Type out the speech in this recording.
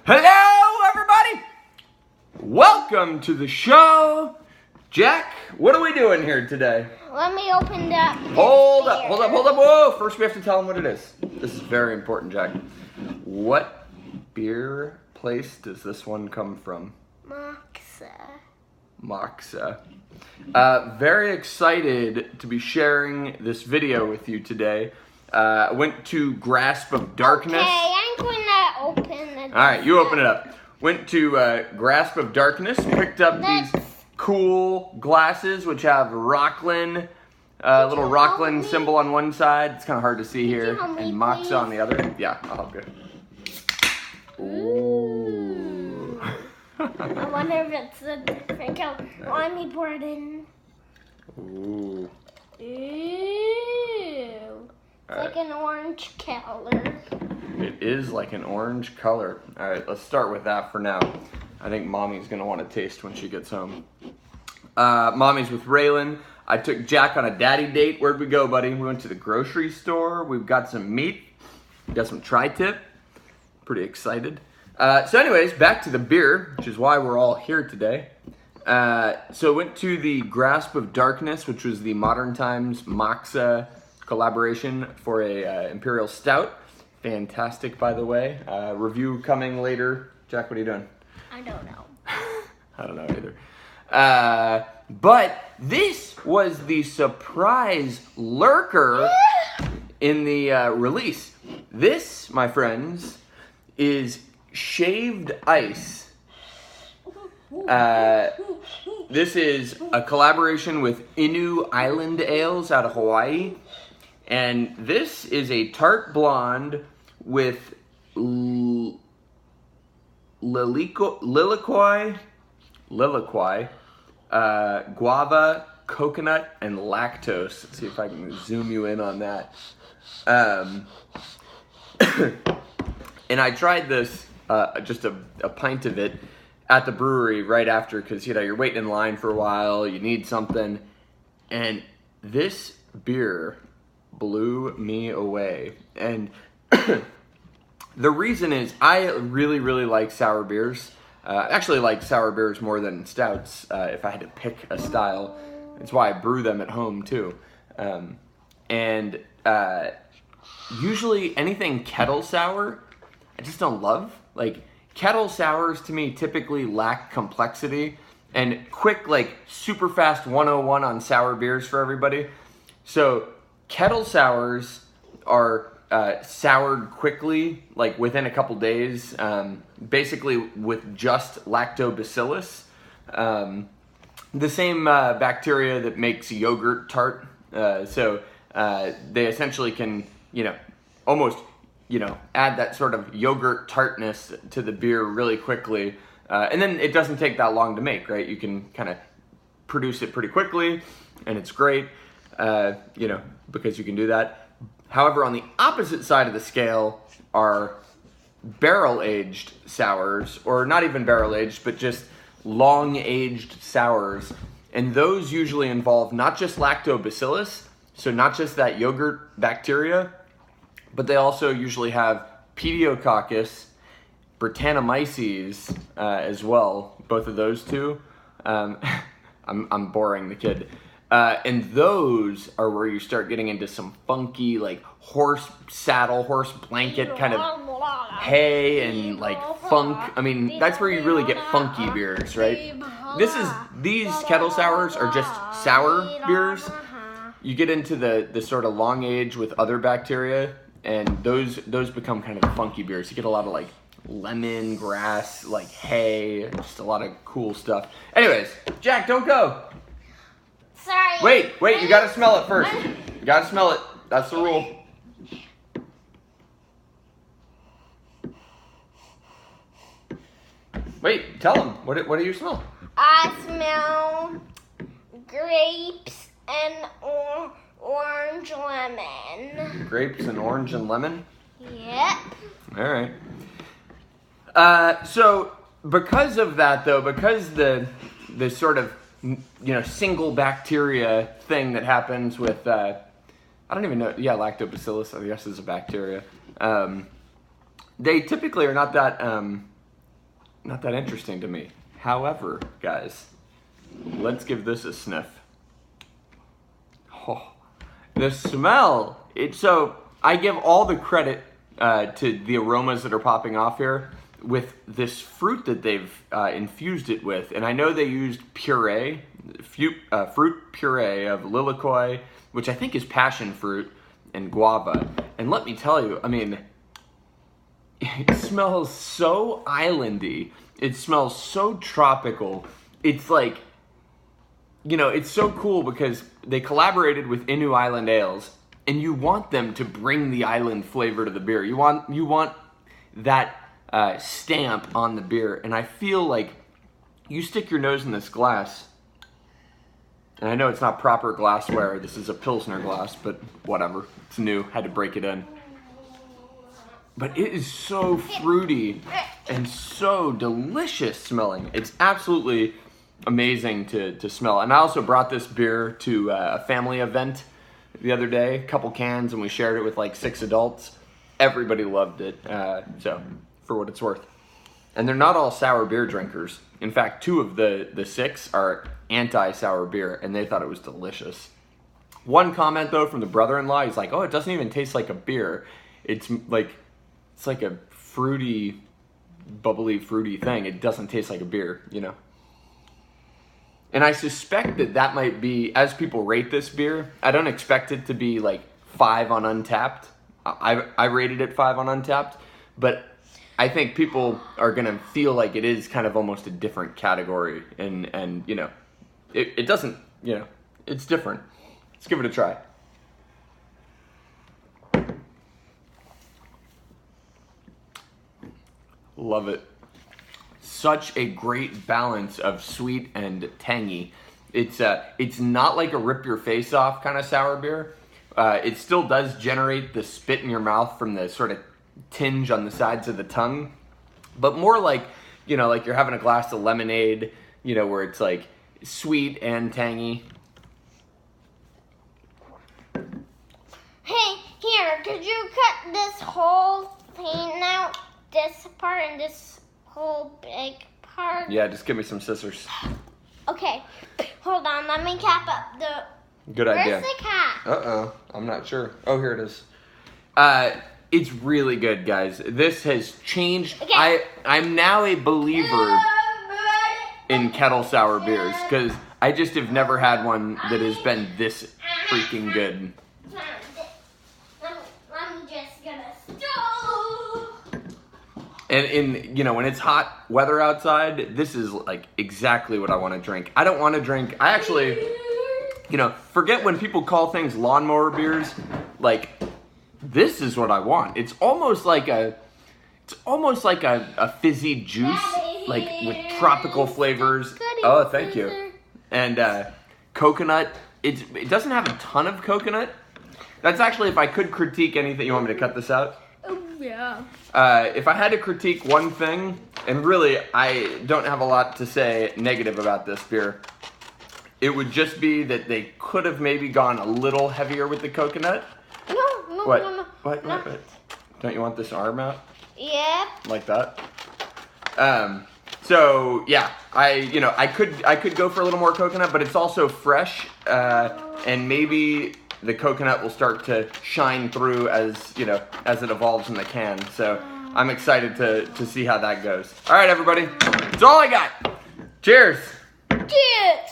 Hello, everybody! Welcome to the show. Jack, what are we doing here today? Let me open that. Hold up. Whoa, first we have to tell them what it is. This is very important, Jack. What beer place does this one come from? Moksa. Very excited to be sharing this video with you today. Went to Grasp of Darkness. Okay, I'm going to open it. Alright, you open it up. Went to Grasp of Darkness, picked up these cool glasses which have Rocklin, little Rocklin symbol on one side. It's kind of hard to see here. And Moksa on the other. Yeah, I'll help you. Ooh. I wonder if it's a different color. Let me pour it in. Ooh. Ooh. It's like an orange color. It is like an orange color. All right, let's start with that for now. I think Mommy's gonna want to taste when she gets home. Mommy's with Raylan. I took Jack on a daddy date. Where'd we go, buddy? We went to the grocery store. We've got some meat. We got some tri-tip. Pretty excited. So anyways, back to the beer, which is why we're all here today. So went to the Grasp of Darkness, which was the Modern Times Moksa collaboration for a Imperial Stout. Fantastic, by the way. Review coming later. Jack, what are you doing? I don't know. I don't know either. But this was the surprise lurker in the release. This, my friends, is shaved ice. This is a collaboration with Inu Island Ales out of Hawaii. And this is a tart blonde with lilikoi, guava, coconut, and lactose. Let's see if I can zoom you in on that. And I tried this, just a pint of it, at the brewery right after, because you're waiting in line for a while, you need something, and this beer blew me away. And the reason is I really like sour beers. I actually like sour beers more than stouts, if I had to pick a style. That's why I brew them at home too. Usually anything kettle sour I just don't love. Like, kettle sours to me typically lack complexity and quick, like, super fast 101 on sour beers for everybody. So kettle sours are soured quickly, like within a couple days, basically with just lactobacillus, the same bacteria that makes yogurt tart. So they essentially can, almost, add that sort of yogurt tartness to the beer really quickly. And then it doesn't take that long to make, right? You can kind of produce it pretty quickly, and it's great, because you can do that. However, on the opposite side of the scale are barrel-aged sours, or not even barrel-aged, but just long-aged sours. And those usually involve not just lactobacillus, so not just that yogurt bacteria, but they also usually have Pediococcus, Brettanomyces as well, both of those two. I'm boring the kid. And those are where you start getting into some funky, like, horse saddle, horse blanket kind of hay and, like, funk. I mean, that's where you really get funky beers, right? These kettle sours are just sour beers. You get into the sort of long age with other bacteria, and those become kind of funky beers. You get a lot of, like, lemon, grass, like, hay, just a lot of cool stuff. Anyways, Jack, don't go. Sorry. Wait, you gotta smell it first. You gotta smell it. That's the rule. Wait, tell them. What do you smell? I smell grapes and orange lemon. Grapes and orange and lemon? Yep. All right. So because of that, though, because the sort of single bacteria thing that happens with I don't even know. Yeah, lactobacillus, I guess, is a bacteria. They typically are not that not that interesting to me. However, guys, let's give this a sniff. Oh, the smell. So I give all the credit to the aromas that are popping off here with this fruit that they've infused it with. And I know they used fruit puree of lilikoi, which I think is passion fruit, and guava. And let me tell you, I mean, it smells so islandy. It smells so tropical. It's like, you know, it's so cool because they collaborated with Innu Island Ales, and you want them to bring the island flavor to the beer. You want that stamp on the beer. And I feel like you stick your nose in this glass, and I know it's not proper glassware. This is a Pilsner glass, but whatever. It's new. Had to break it in. But it is so fruity and so delicious smelling. It's absolutely amazing to smell. And I also brought this beer to a family event the other day, a couple cans, and we shared it with like 6 adults. Everybody loved it, so for what it's worth. And they're not all sour beer drinkers. In fact, 2 of the 6 are anti-sour beer, and they thought it was delicious. One comment though from the brother-in-law, he's like, "Oh, it doesn't even taste like a beer. It's like a fruity, bubbly, fruity thing. It doesn't taste like a beer, you know." And I suspect that might be, as people rate this beer, I don't expect it to be like 5 on Untapped. I rated it 5 on Untapped, but I think people are gonna feel like it is kind of almost a different category, and you know, it doesn't, you know, it's different. Let's give it a try. Love it. Such a great balance of sweet and tangy. It's not like a rip your face off kind of sour beer. It still does generate the spit in your mouth from the sort of tinge on the sides of the tongue, but more like, you know, like you're having a glass of lemonade, you know, where it's like sweet and tangy. Hey, here, could you cut this whole thing out? This part and this whole big part? Yeah, just give me some scissors. Okay, hold on, let me cap up the... Good idea. Where's the cap? Uh-oh, I'm not sure. Oh, here it is. It's really good, guys. This has changed. Okay. I'm now a believer in kettle sour beers because I just have never had one that has been this freaking good. I'm just gonna stop. And in, you know, when it's hot weather outside, this is like exactly what I want to drink. I don't want to drink. I actually, you know, forget when people call things lawnmower beers. Like, this is what I want. It's almost like a fizzy juice, like with tropical flavors. Oh, thank you. And coconut. It doesn't have a ton of coconut. That's actually, if I could critique anything. You want me to cut this out? Oh, yeah. If I had to critique one thing, and really I don't have a lot to say negative about this beer, it would just be that they could have maybe gone a little heavier with the coconut. No. What? Don't you want this arm out? Yep. Like that? So yeah, I could go for a little more coconut, but it's also fresh, and maybe the coconut will start to shine through as it evolves in the can. So I'm excited to see how that goes. All right, everybody, that's all I got. Cheers. Cheers.